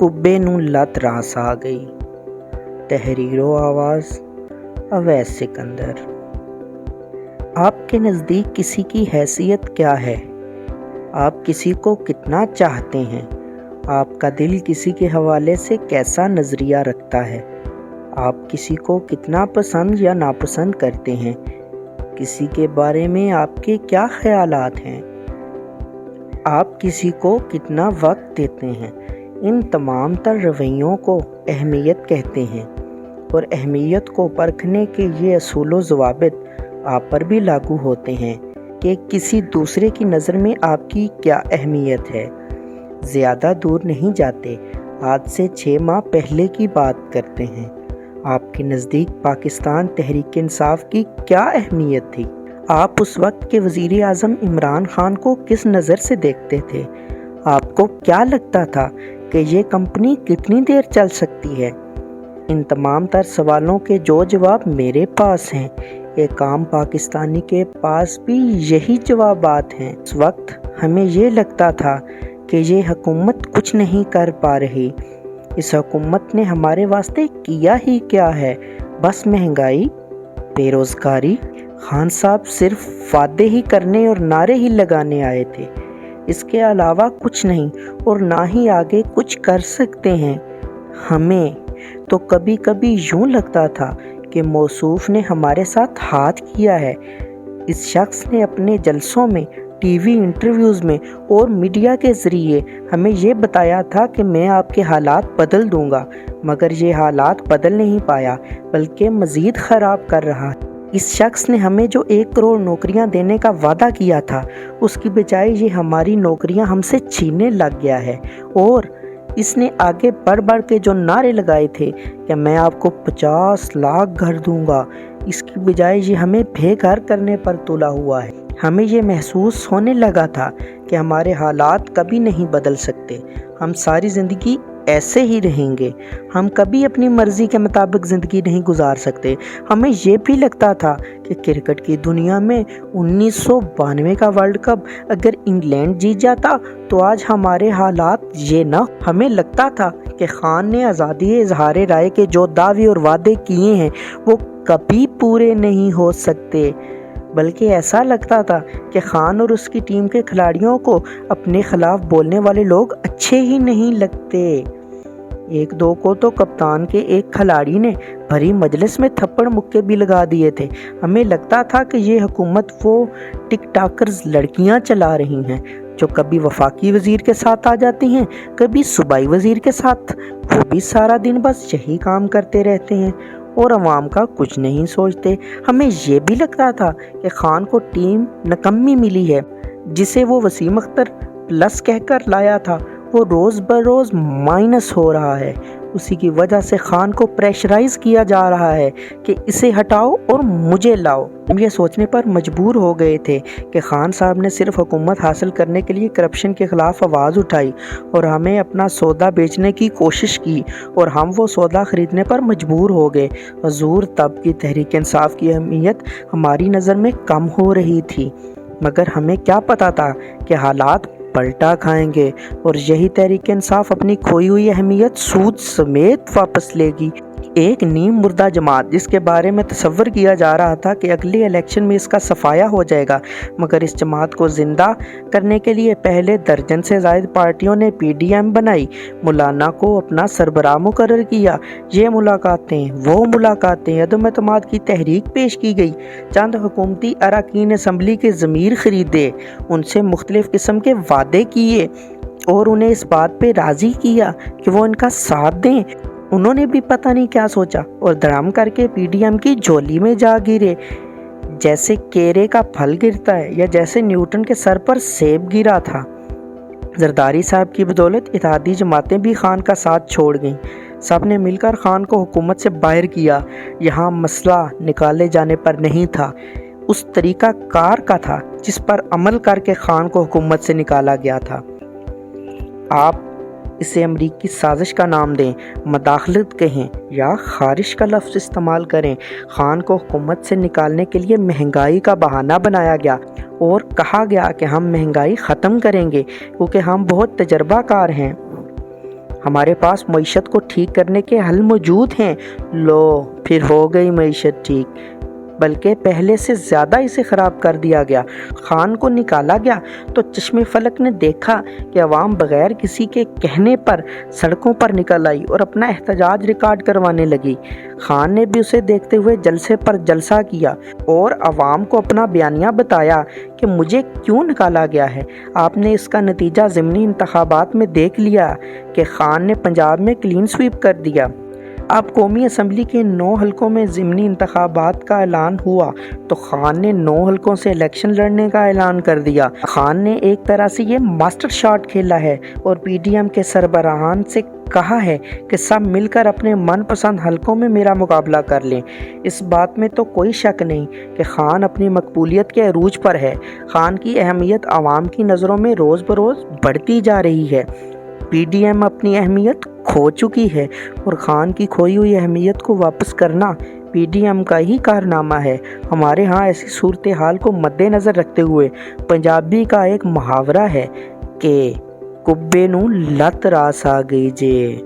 ਕੁੱਬੇ ਨੂੰ ਲੱਤ ਰਾਸ ਆ ਗਈ। तहरीरो आवाज़ अवैस सिकंदर। आपके नज़दीक किसी की हैसियत क्या है? आप किसी को कितना चाहते हैं? आपका दिल किसी के हवाले से कैसा नज़रिया रखता है? आप किसी को कितना पसंद या नापसंद करते हैं? किसी के बारे में आपके क्या ख्यालात हैं? आप किसी को कितना वक्त देते हैं? इन तमाम तर रवैयों को अहमियत कहते हैं, और अहमियत को परखने के ये असूल व ज़वाबित आप पर भी लागू होते हैं कि किसी दूसरे की नज़र में आपकी क्या अहमियत है। ज़्यादा दूर नहीं जाते, आज से 6 माह पहले की बात करते हैं। आपके नज़दीक पाकिस्तान तहरीक इंसाफ की क्या अहमियत थी? आप उस वक्त के वज़ीर आज़म इमरान खान को किस नज़र से देखते थे? आपको क्या लगता था कि ये कंपनी कितनी देर चल सकती है? इन तमाम तर सवालों के जो जवाब मेरे पास हैं, एक आम पाकिस्तानी के पास भी यही जवाबात हैं। उस वक्त हमें ये लगता था कि ये हुकूमत कुछ नहीं कर पा रही। इस हुकूमत ने हमारे वास्ते किया ही क्या है? बस महंगाई, बेरोज़गारी। खान साहब सिर्फ वादे ही करने और नारे ही लगाने आए थे, इसके अलावा कुछ नहीं, और ना ही आगे कुछ कर सकते हैं। हमें तो कभी कभी यूं लगता था कि मौसूफ ने हमारे साथ हाथ किया है। इस शख्स ने अपने जलसों में, टीवी इंटरव्यूज़ में और मीडिया के ज़रिए हमें ये बताया था कि मैं आपके हालात बदल दूंगा, मगर ये हालात बदल नहीं पाया, बल्कि मज़ीद ख़राब कर रहा। इस शख्स ने हमें जो 1 करोड़ नौकरियां देने का वादा किया था, उसकी बजाय ये हमारी नौकरियां हमसे छीनने लग गया है। और इसने आगे बढ़ बढ़ के जो नारे लगाए थे कि मैं आपको 50 लाख घर दूंगा, इसकी बजाय ये हमें बेघर करने पर तुला हुआ है। हमें ये महसूस होने लगा था कि हमारे हालात कभी नहीं बदल सकते, हम सारी ज़िंदगी ऐसे ही रहेंगे, हम कभी अपनी मर्ज़ी के मुताबिक ज़िंदगी नहीं गुजार सकते। हमें ये भी लगता था कि क्रिकेट की दुनिया में 1992 का वर्ल्ड कप अगर इंग्लैंड जीत जाता तो आज हमारे हालात ये ना। हमें लगता था कि खान ने आज़ादी इज़हार राय के जो दावे और वादे किए हैं वो कभी पूरे नहीं हो सकते, बल्कि ऐसा लगता था कि खान और उसकी टीम के खिलाड़ियों को अपने खिलाफ बोलने वाले लोग अच्छे ही नहीं लगते। 1-2 को तो कप्तान के एक खिलाड़ी ने भरी मजलिस में थप्पड़ मुक्के भी लगा दिए थे। हमें लगता था कि ये हुकूमत वो टिक टाकर्स लड़कियां चला रही हैं जो कभी वफाकी वज़ीर के साथ आ जाती हैं, कभी सूबाई वज़ीर के साथ। वो भी सारा दिन बस यही काम करते रहते हैं और अवाम का कुछ नहीं सोचते। हमें ये भी लगता था कि खान को टीम नकम्मी मिली है, जिसे वो वसीम अख्तर प्लस कहकर लाया था, वो रोज़ बरोज़ माइनस हो रहा है। उसी की वजह से खान को प्रेशराइज़ किया जा रहा है कि इसे हटाओ और मुझे लाओ। हम ये सोचने पर मजबूर हो गए थे कि खान साहब ने सिर्फ हुकूमत हासिल करने के लिए करप्शन के ख़िलाफ़ आवाज़ उठाई और हमें अपना सौदा बेचने की कोशिश की, और हम वो सौदा ख़रीदने पर मजबूर हो गए। हुज़ूर, तब की तहरीक इंसाफ की अहमियत हमारी नज़र में कम हो रही थी, मगर हमें क्या पता था कि हालात पलटा खाएंगे और यही तहरीक इंसाफ अपनी खोई हुई अहमियत सूद समेत वापस लेगी। एक नीम मुर्दा जमात जिसके बारे में तसव्वुर किया जा रहा था कि अगले इलेक्शन में इसका सफाया हो जाएगा, मगर इस जमात को ज़िंदा करने के लिए पहले दर्जन से ज़ायद पार्टियों ने PDM बनाई, मौलाना को अपना सरबराह मुकर्रर किया। ये मुलाकातें, वो मुलाकातें, अदम एतमाद की तहरीक पेश की गई। चंद हुकूमती अरकान असम्बली के ज़मीर ख़रीदे, उनसे मुख्तलिफ़ किस्म के वादे किए और उन्हें इस बात पर राज़ी किया कि वो इनका साथ दें। उन्होंने भी पता नहीं क्या सोचा और धड़ाम करके PDM की झोली में जा गिरे, जैसे केरे का फल गिरता है या जैसे न्यूटन के सर पर सेब गिरा था। जरदारी साहब की बदौलत इत्तेहादी जमातें भी खान का साथ छोड़ गईं। सब ने मिलकर खान को हुकूमत से बाहर किया। यहाँ मसला निकाले जाने पर नहीं था, उस तरीका कार का था जिस पर अमल करके खान को हुकूमत से निकाला गया था। आप इसे अमरीकी साजिश का नाम दें, मदाखलत कहें या खारिश का लफ्ज़ इस्तेमाल करें, खान को हुकूमत से निकालने के लिए महंगाई का बहाना बनाया गया और कहा गया कि हम महंगाई ख़त्म करेंगे क्योंकि हम बहुत तजर्बाकार हैं। ہمارے پاس معیشت کو ٹھیک کرنے کے حل موجود ہیں۔ لو پھر ہو گئی معیشت ٹھیک، بلکہ پہلے سے زیادہ اسے خراب کر دیا گیا۔ خان کو نکالا گیا تو چشم فلک نے دیکھا کہ عوام بغیر کسی کے کہنے پر سڑکوں پر نکل آئی اور اپنا احتجاج ریکارڈ کروانے لگی۔ خان نے بھی اسے دیکھتے ہوئے جلسے پر جلسہ کیا اور عوام کو اپنا بیانیہ بتایا کہ مجھے کیوں نکالا گیا ہے۔ آپ نے اس کا نتیجہ ضمنی انتخابات میں دیکھ لیا کہ خان نے پنجاب میں کلین سویپ کر دیا۔ اب قومی اسمبلی کے 9 حلقوں میں ضمنی انتخابات کا اعلان ہوا تو خان نے 9 حلقوں سے الیکشن لڑنے کا اعلان کر دیا۔ خان نے ایک طرح سے یہ ماسٹر شاٹ کھیلا ہے اور پی ڈی ایم کے سربراہان سے کہا ہے کہ سب مل کر اپنے من پسند حلقوں میں میرا مقابلہ کر لیں۔ اس بات میں تو کوئی شک نہیں کہ خان اپنی مقبولیت کے عروج پر ہے۔ خان کی اہمیت عوام کی نظروں میں روز بروز بڑھتی جا رہی ہے۔ پی ڈی ایم اپنی اہمیت کھو چکی ہے اور خان کی کھوئی ہوئی اہمیت کو واپس کرنا پی ڈی ایم کا ہی کارنامہ ہے۔ ہمارے ہاں ایسی صورتحال کو مد نظر رکھتے ہوئے پنجابی کا ایک محاورہ ہے کہ کبے نوں لت راس آ گئی جے۔